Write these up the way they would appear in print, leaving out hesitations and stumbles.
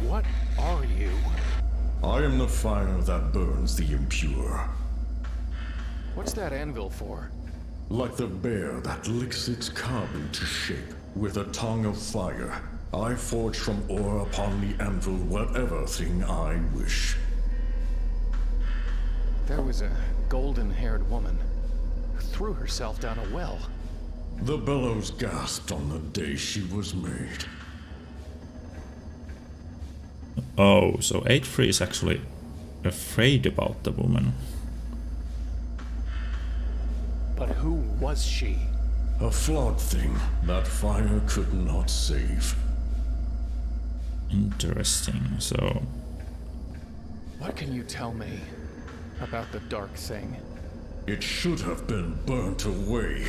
What are you? I am the fire that burns the impure. What's that anvil for? Like the bear that licks its cub into shape with a tongue of fire, I forge from ore upon the anvil whatever thing I wish. There was a golden-haired woman who threw herself down a well. The bellows gasped on the day she was made. Oh, so 8-3 is actually afraid about the woman. But who was she? A flawed thing that fire could not save. Interesting, so... What can you tell me about the dark thing? It should have been burnt away,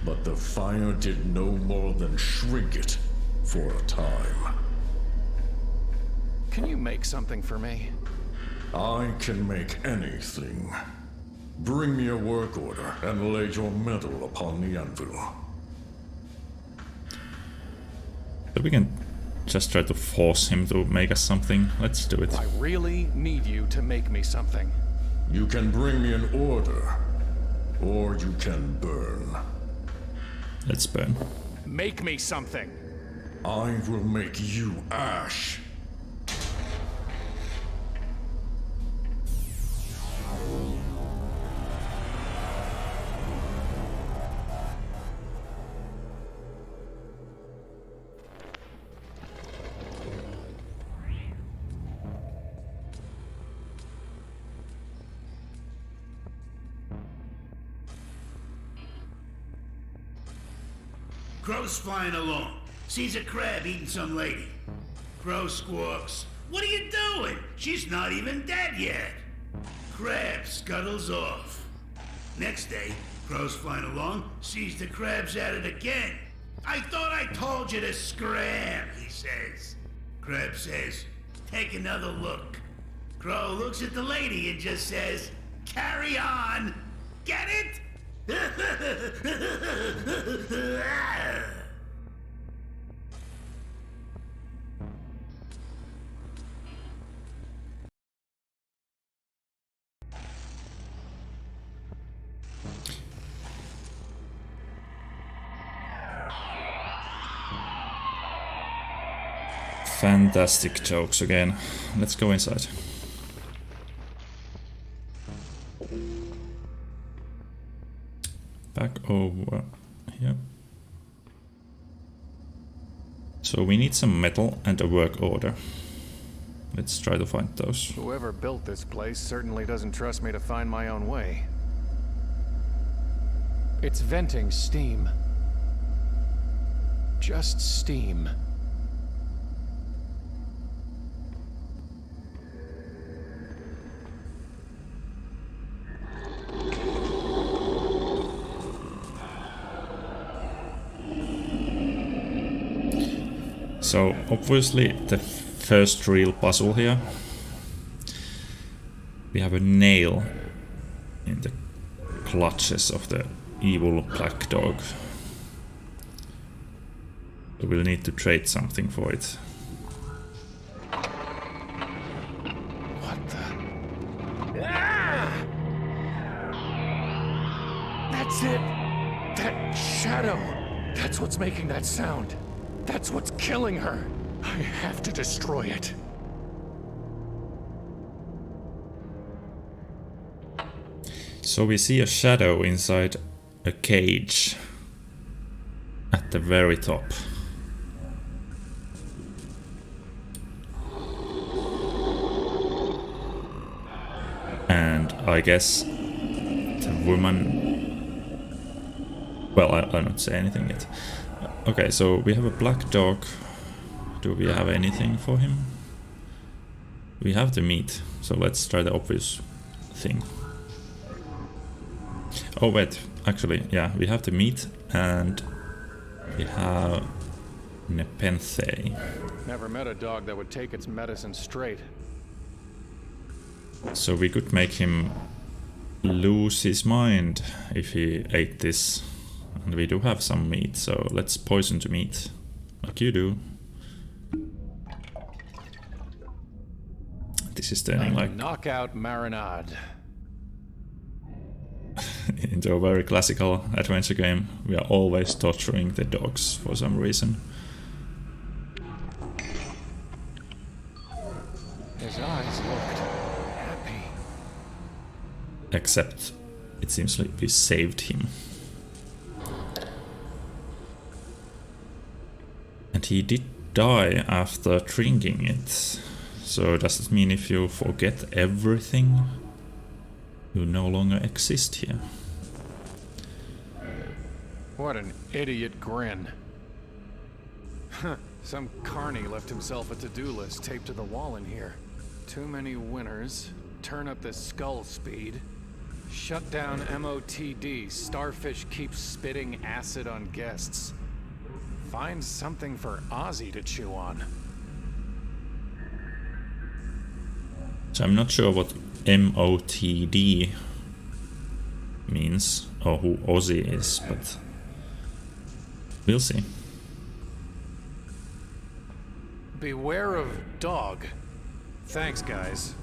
but the fire did no more than shrink it for a time. Can you make something for me? I can make anything. Bring me a work order and lay your metal upon the anvil. So we can just try to force him to make us something. Let's do it. I really need you to make me something. You can bring me an order, or you can burn. Let's burn. Make me something! I will make you ash. Crow's flying along. Sees a crab eating some lady. Crow squawks, "What are you doing? She's not even dead yet." Crab scuttles off. Next day, Crow's flying along, sees the crabs at it again. "I thought I told you to scram," he says. Crab says, "Take another look." Crow looks at the lady and just says, "Carry on." Get it? Fantastic jokes again. Let's go inside. Back over here. So we need some metal and a work order. Let's try to find those. Whoever built this place certainly doesn't trust me to find my own way. It's venting steam. Just steam. So obviously the first real puzzle here, we have a nail in the clutches of the evil black dog. So we'll need to trade something for it. What the? Ah! That's it! That shadow! That's what's making that sound. That's what's killing her. I have to destroy it. So we see a shadow inside a cage at the very top. And I guess the woman... Well, I'll not say anything yet. Okay, so we have a black dog. Do we have anything for him? We have the meat, so let's try the obvious thing. Oh wait, actually, yeah, we have the meat and we have Nepenthe. Never met a dog that would take its medicine straight. So we could make him lose his mind if he ate this. And we do have some meat, so let's poison the meat, like you do. this is turning like knockout marinade. into a very classical adventure game. We are always torturing the dogs for some reason. His eyes looked happy. Except it seems like we saved him. And he did die after drinking it. So does it mean if you forget everything, you no longer exist here? What an idiot grin. Huh, some carny left himself a to-do list taped to the wall in here. Too many winners, turn up the skull speed, shut down MOTD, starfish keeps spitting acid on guests. Find something for Ozzy to chew on. So I'm not sure what MOTD means or who Ozzy is, but we'll see. Beware of dog. Thanks, guys.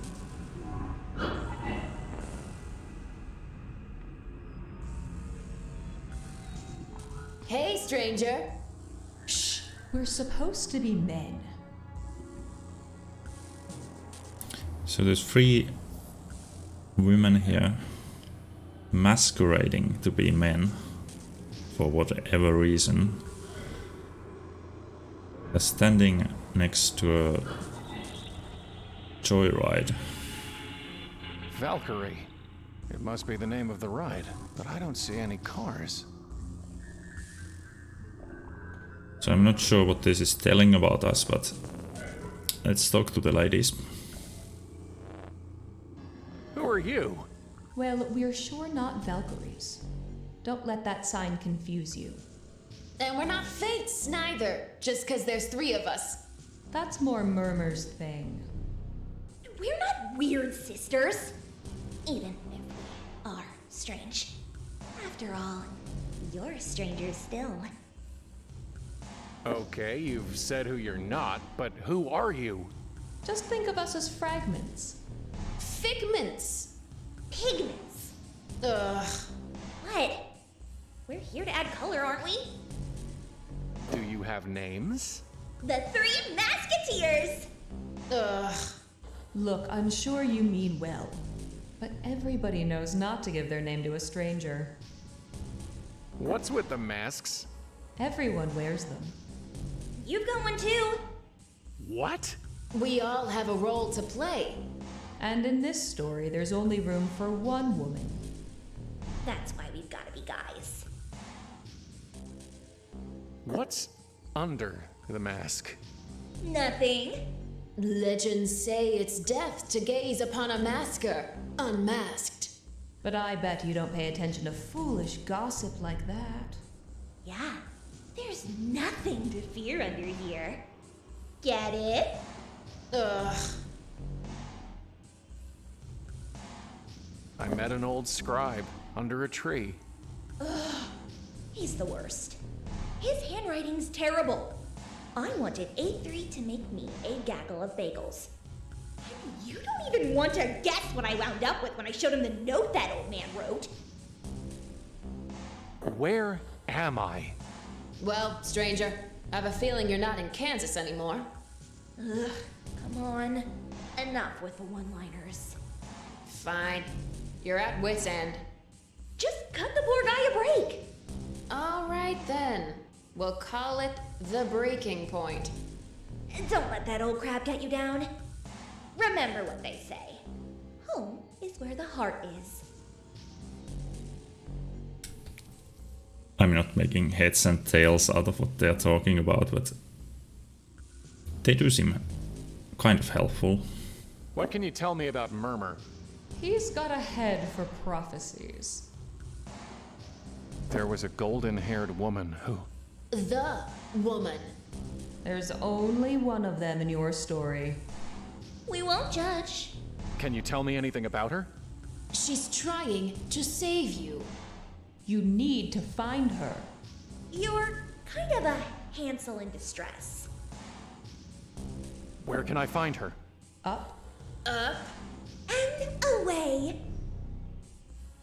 Hey, stranger. Shh, we're supposed to be men. So there's 3 women here masquerading to be men for whatever reason. They're standing next to a joyride. Valkyrie. It must be the name of the ride, but I don't see any cars. So I'm not sure what this is telling about us, but let's talk to the ladies. Who are you? Well, we're sure not Valkyries. Don't let that sign confuse you. And we're not fates, neither, just 'cause there's 3 of us. That's more Murmur's thing. We're not weird sisters. Even if we are strange. After all, you're strangers still. Okay, you've said who you're not, but who are you? Just think of us as fragments. Figments! Pigments. Ugh. What? We're here to add color, aren't we? Do you have names? The 3 Musketeers! Ugh. Look, I'm sure you mean well, but everybody knows not to give their name to a stranger. What's with the masks? Everyone wears them. You've got one too. What? We all have a role to play. And in this story, there's only room for one woman. That's why we've got to be guys. What's under the mask? Nothing. Legends say it's death to gaze upon a masker, unmasked. But I bet you don't pay attention to foolish gossip like that. Yeah, there's nothing to fear under here. Get it? Ugh. I met an old scribe under a tree. He's the worst. His handwriting's terrible. I wanted A3 to make me a gaggle of bagels. And you don't even want to guess what I wound up with when I showed him the note that old man wrote. Where am I? Well, stranger, I have a feeling you're not in Kansas anymore. Ugh, come on. Enough with the one-liners. Fine. You're at wit's end. Just cut the poor guy a break. All right then. We'll call it the breaking point. Don't let that old crab get you down. Remember what they say. Home is where the heart is. I'm not making heads and tails out of what they're talking about, but they do seem kind of helpful. What can you tell me about Murmur? He's got a head for prophecies. There was a golden-haired woman who... The woman. There's only one of them in your story. We won't judge. Can you tell me anything about her? She's trying to save you. You need to find her. You're kind of a Hansel in distress. Where can I find her? Up Up. And away.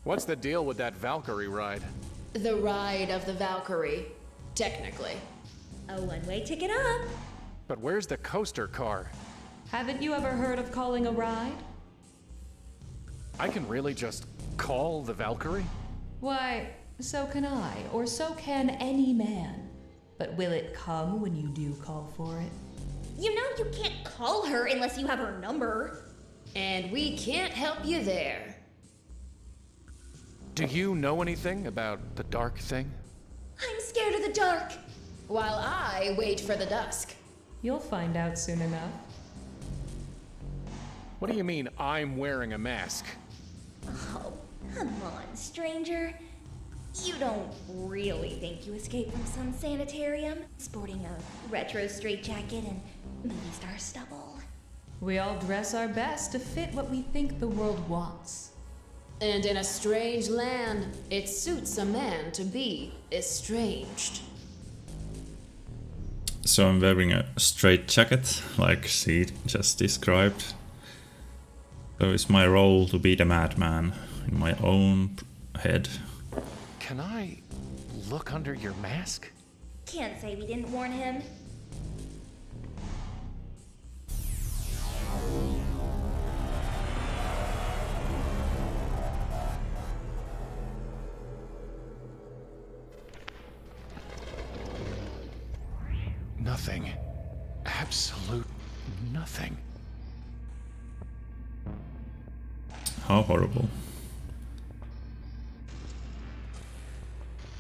What's the deal with that Valkyrie ride? The ride of the Valkyrie, technically. A one-way ticket up. But where's the coaster car? Haven't you ever heard of calling a ride? I can really just call the Valkyrie? Why, so can I, or so can any man. But will it come when you do call for it? You know you can't call her unless you have her number. And we can't help you there. Do you know anything about the dark thing? I'm scared of the dark. While I wait for the dusk. You'll find out soon enough. What do you mean I'm wearing a mask? Oh, come on, stranger. You don't really think you escaped from some sanitarium, sporting a retro straitjacket and movie star stubble? We all dress our best to fit what we think the world wants. And in a strange land, it suits a man to be estranged. So I'm wearing a straight jacket, like she just described. So it's my role to be the madman in my own head. Can I look under your mask? Can't say we didn't warn him. Nothing. Absolute nothing. How horrible.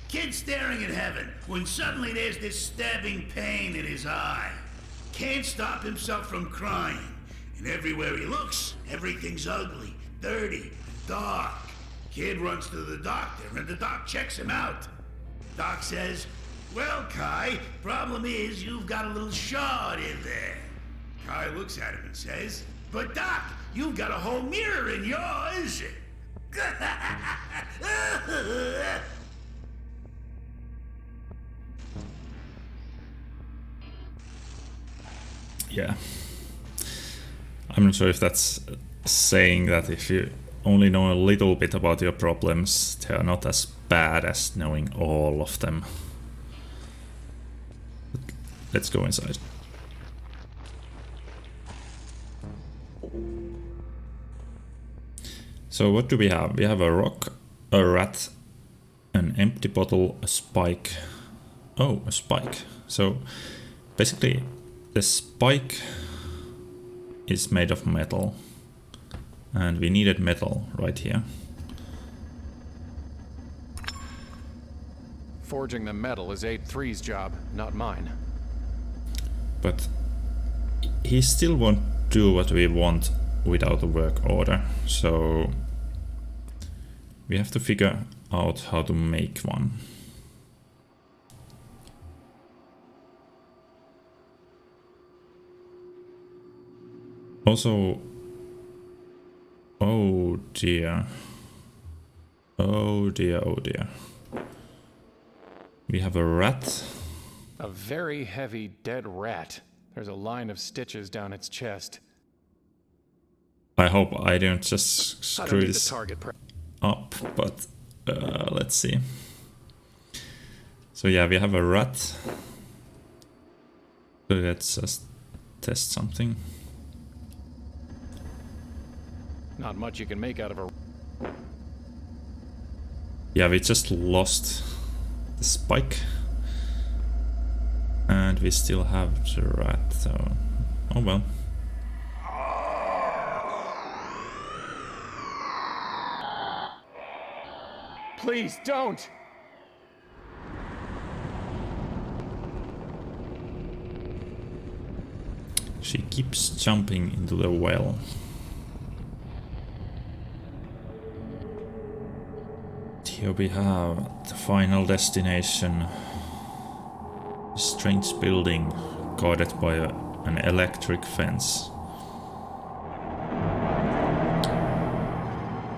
Kid staring at heaven when suddenly there's this stabbing pain in his eye. Can't stop himself from crying. And everywhere he looks, everything's ugly, dirty, and dark. Kid runs to the doctor and the doc checks him out. Doc says, "Well, Kai, problem is you've got a little shard in there." Kai looks at him and says, "But Doc, you've got a whole mirror in yours." Yeah. I'm not sure if that's saying that if you only know a little bit about your problems, they are not as bad as knowing all of them. Let's go inside. So what do we have? We have a rock, a rat, an empty bottle, a spike. Oh, a spike. So basically the spike is made of metal. And we needed metal right here. Forging the metal is 8-3's job, not mine. But he still won't do what we want without a work order, so we have to figure out how to make one. Also, oh dear. Oh dear, oh dear. We have a rat. A very heavy dead rat. There's a line of stitches down its chest. I hope I don't just I don't screw need the this target up, but let's see. So yeah, we have a rat. So let's just test something. Not much you can make out of a... Yeah, we just lost the spike. And we still have the rat, so... oh well. Please don't! She keeps jumping into the well. Here we have the final destination. A strange building guarded by an electric fence.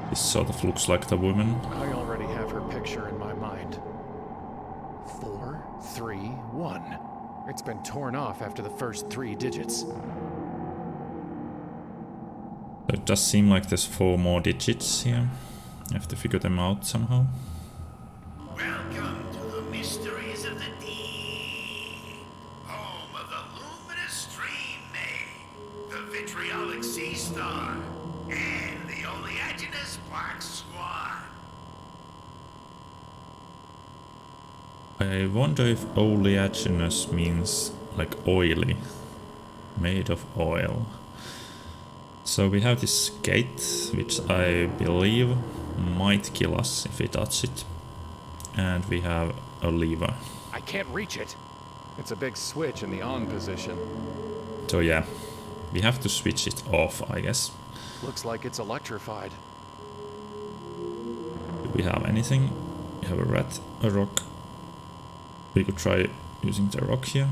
This sort of looks like the woman. I already have her picture in my mind. 4, 3, 1. It's been torn off after the first 3 digits. does seem like there's 4 more digits here. I have to figure them out somehow. Welcome to the mysteries of the deep, home of the luminous stream maid, the vitriolic sea star, and the oleaginous black swan. I wonder if oleaginous means like oily, made of oil. So we have this gate, which I believe might kill us if we touch it. And we have a lever. I can't reach it. It's a big switch in the on position. So yeah, we have to switch it off, I guess. Looks like it's electrified. Do we have anything? We have a rat, a rock. We could try using the rock here.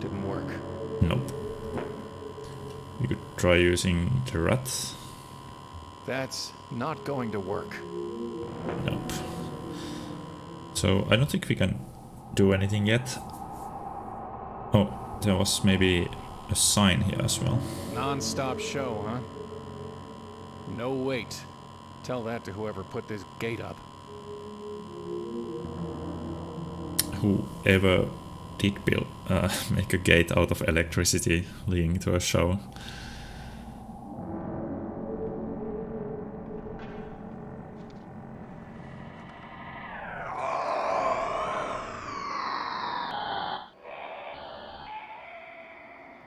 Didn't work. Nope. We could try using the rat. That's not going to work. Nope. So I don't think we can do anything yet. Oh, there was maybe a sign here as well. Non-stop show, huh? No wait. Tell that to whoever put this gate up. Whoever did build, make a gate out of electricity leading to a show.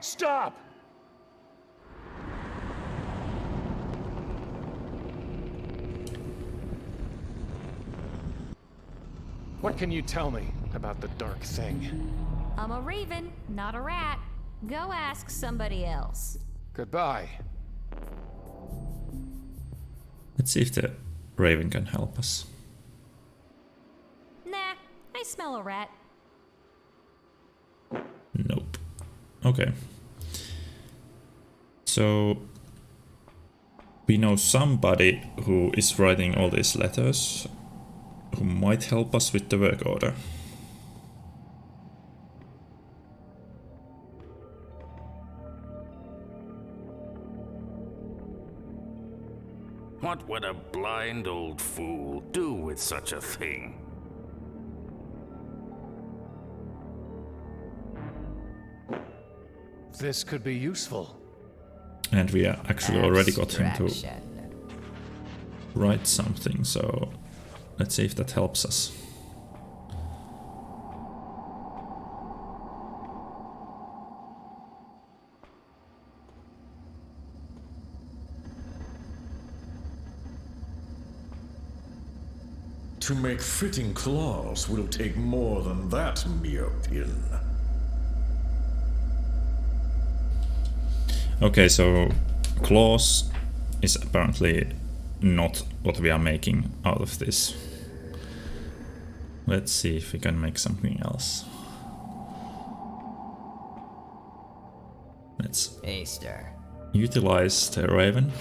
Stop! What can you tell me about the dark thing? I'm a raven, not a rat. Go ask somebody else. Goodbye. Let's see if the raven can help us. Nah, I smell a rat. Nope. Okay. So we know somebody who is writing all these letters who might help us with the work order. What would a blind old fool do with such a thing? This could be useful. And we actually already got him to write something, so let's see if that helps us. To make fitting claws will take more than that mere pin. Okay, so claws is apparently not what we are making out of this. Let's see if we can make something else. Let's utilize the raven.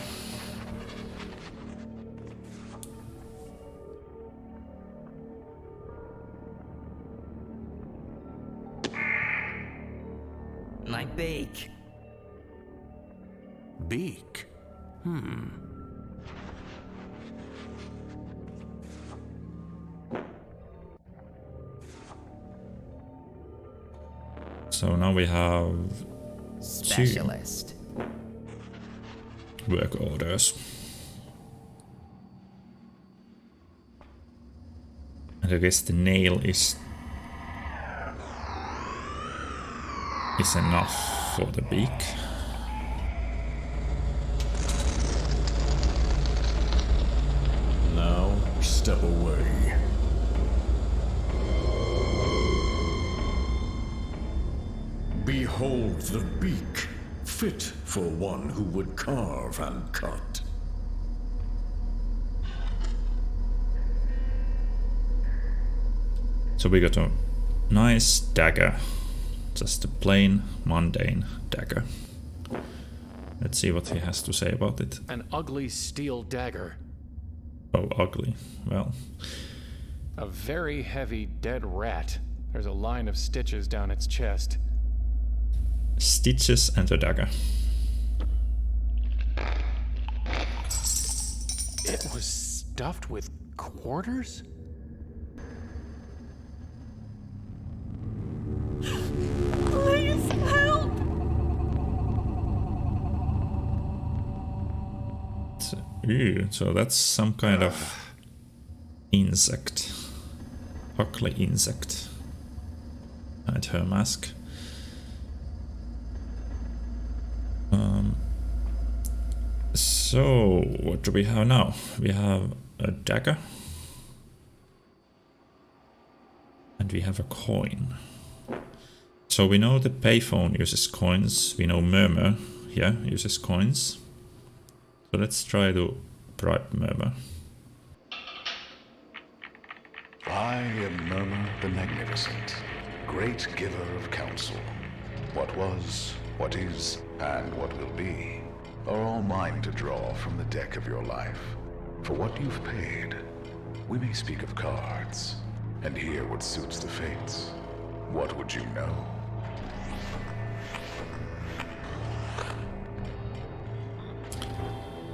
My beak. Beak? So now we have Specialist. 2 work orders. And I guess the nail is enough for the beak. Now, step away. Behold the beak, fit for one who would carve and cut. So we got a nice dagger. Just a plain, mundane dagger. Let's see what he has to say about it. An ugly steel dagger. Oh, ugly. Well, A very heavy dead rat. There's a line of stitches down its chest. stitches and a dagger. stuffed with quarters? Please help! So that's some kind of insect. Ugly insect. And her mask. So, what do we have now? We have a dagger. And we have a coin. So we know the payphone uses coins. We know Murmur here uses coins. So let's try to bribe Murmur. I am Murmur the Magnificent, great giver of counsel. What was, what is, and what will be are all mine to draw from the deck of your life. For what you've paid, we may speak of cards, and hear what suits the fates. What would you know?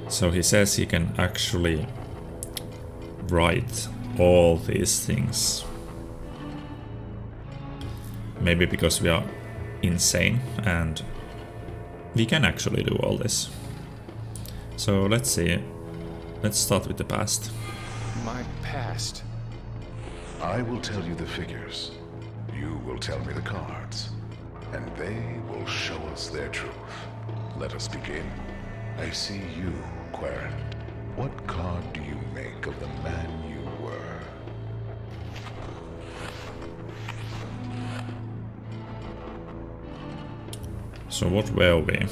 So he says he can actually write all these things. Maybe because we are insane and we can actually do all this. So let's see. Let's start with the past. My past. I will tell you the figures. You will tell me the cards. And they will show us their truth. Let us begin. I see you, Quarren. What card do you make of the man you were? So what were we?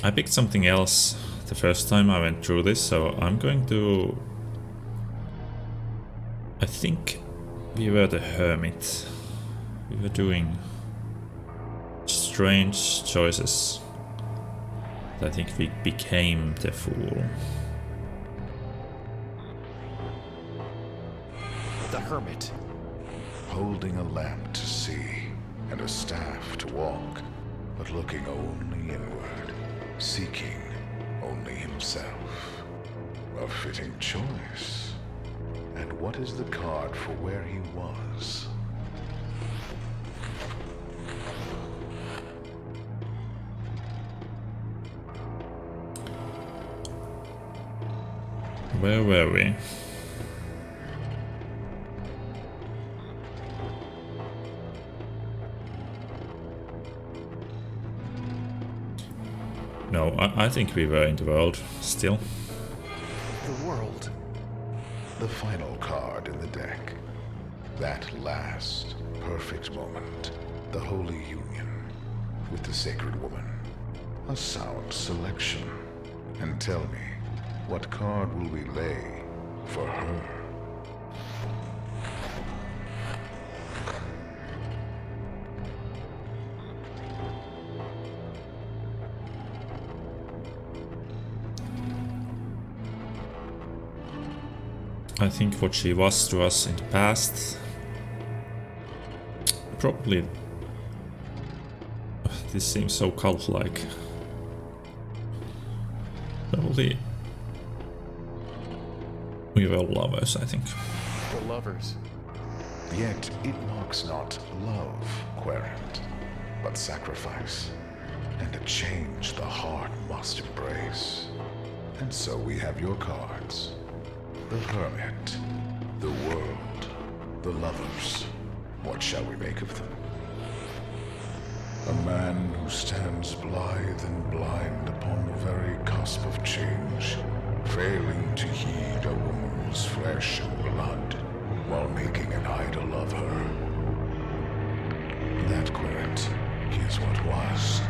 I picked something else the first time I went through this, so I'm going to... I think we were the hermit. We were doing strange choices. I think we became the fool. The hermit. Holding a lamp to see and a staff to walk, but looking only inward, seeking only himself. A fitting choice. And what is the card for where he was? Where were we? No, I think we were in the world still. The world. The final card in the deck. That last, perfect moment. The Holy Union with the Sacred Woman. A sound selection. And tell me, what card will we lay for her? I think what she was to us in the past. Probably. This seems so cult-like. Probably. We were lovers, I think. The lovers. Yet it marks not love, Quarren, but sacrifice, and a change the heart must embrace. And so we have your cards. The hermit, the world, the lovers. What shall we make of them? A man who stands blithe and blind upon the very cusp of change, failing to heed a woman's flesh and blood, while making an idol of her. That, Quarren, is what was.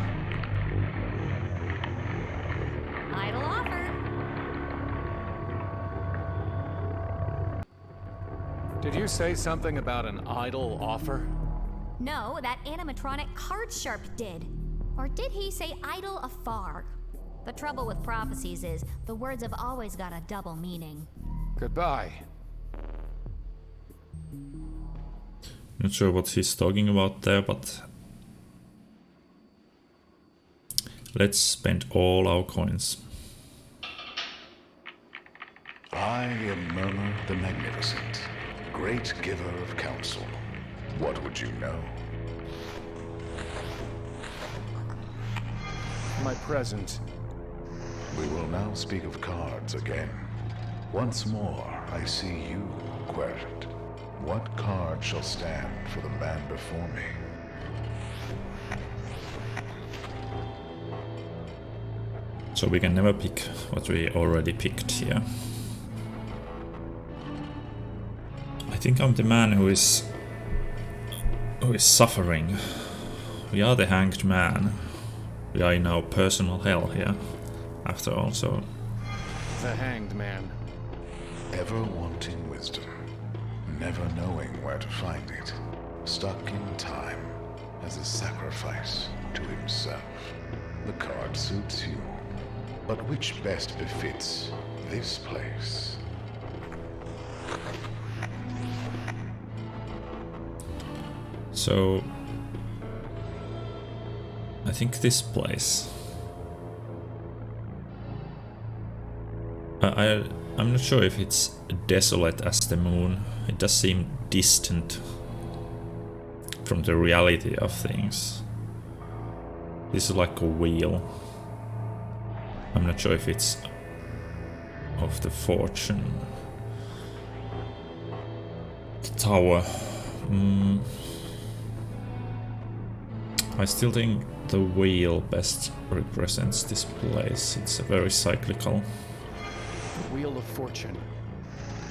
Idle offer. Did you say something about an idle offer? No, that animatronic card sharp did. Or did he say idle afar? The trouble with prophecies is the words have always got a double meaning. Goodbye. Not sure what he's talking about there, but Let's spend all our coins. I am Murmur the Magnificent, great giver of counsel. What would you know? My present. We will now speak of cards again. Once more, I see you, Querent. What card shall stand for the man before me? So we can never pick what we already picked here. I think I'm the man who is suffering. We are the hanged man. We are in our personal hell here, after all, so... The hanged man. Ever wanting wisdom, never knowing where to find it, stuck in time as a sacrifice to himself. The card suits you, but which best befits this place? So... I think this place. I'm not sure if it's desolate as the moon. It does seem distant from the reality of things. This is like a wheel. I'm not sure if it's of the fortune. The tower. I still think the wheel best represents this place. It's very cyclical. The Wheel of Fortune.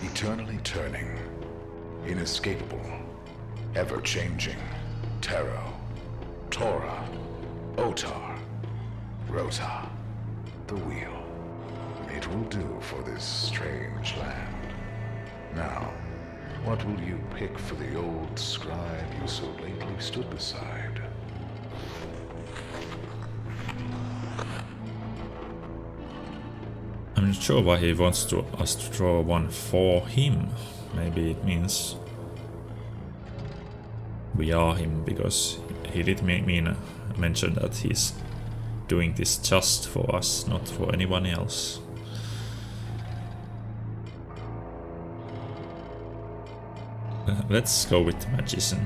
Eternally turning, inescapable, ever-changing, Tarot, Torah, Otar, Rota, the wheel. It will do for this strange land. Now, what will you pick for the old scribe you so lately stood beside? I'm not sure why he wants us to draw one for him. Maybe it means we are him, because he did mention that he's doing this just for us, not for anyone else. Let's go with the magician.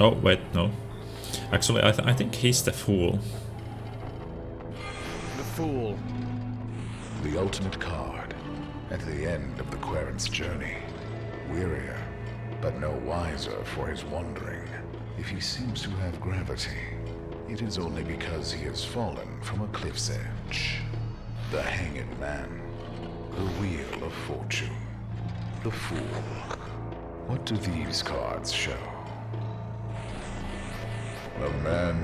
Oh wait, no. Actually, I think he's the fool. Fool. The ultimate card at the end of the Querent's journey. Wearier, but no wiser for his wandering. If he seems to have gravity, it is only because he has fallen from a cliff's edge. The Hanged Man. The Wheel of Fortune. The Fool. What do these cards show? A man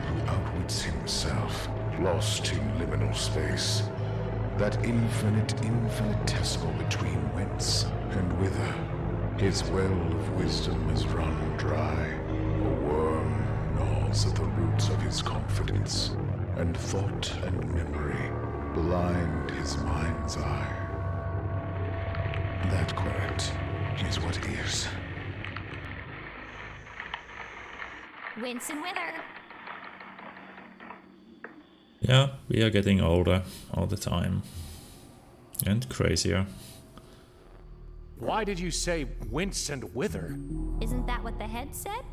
who outwits himself, lost in liminal space. That infinitesimal between whence and whither. His well of wisdom is run dry. A worm gnaws at the roots of his confidence, and thought and memory blind his mind's eye. That Querent is what is. Wince and wither. Yeah, we are getting older all the time. And crazier. Why did you say wince and wither? Isn't that what the head said?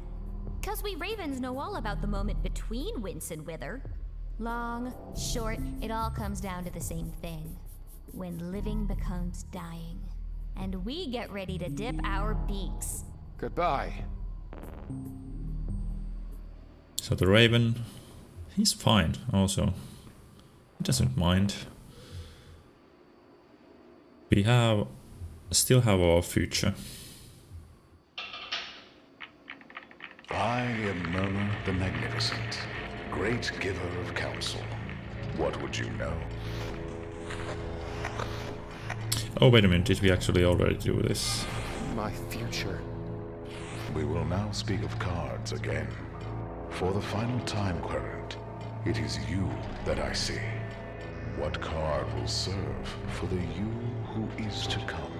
'Cause we ravens know all about the moment between wince and wither. Long, short, it all comes down to the same thing. When living becomes dying. And we get ready to dip our beaks. Goodbye. So the raven, he's fine also. He doesn't mind. We still have our future. I am Murmur the Magnificent, great giver of counsel. What would you know? Oh, wait a minute, did we actually already do this? My future. We will now speak of cards again. For the final time, Querent, it is you that I see. What card will serve for the you who is to come?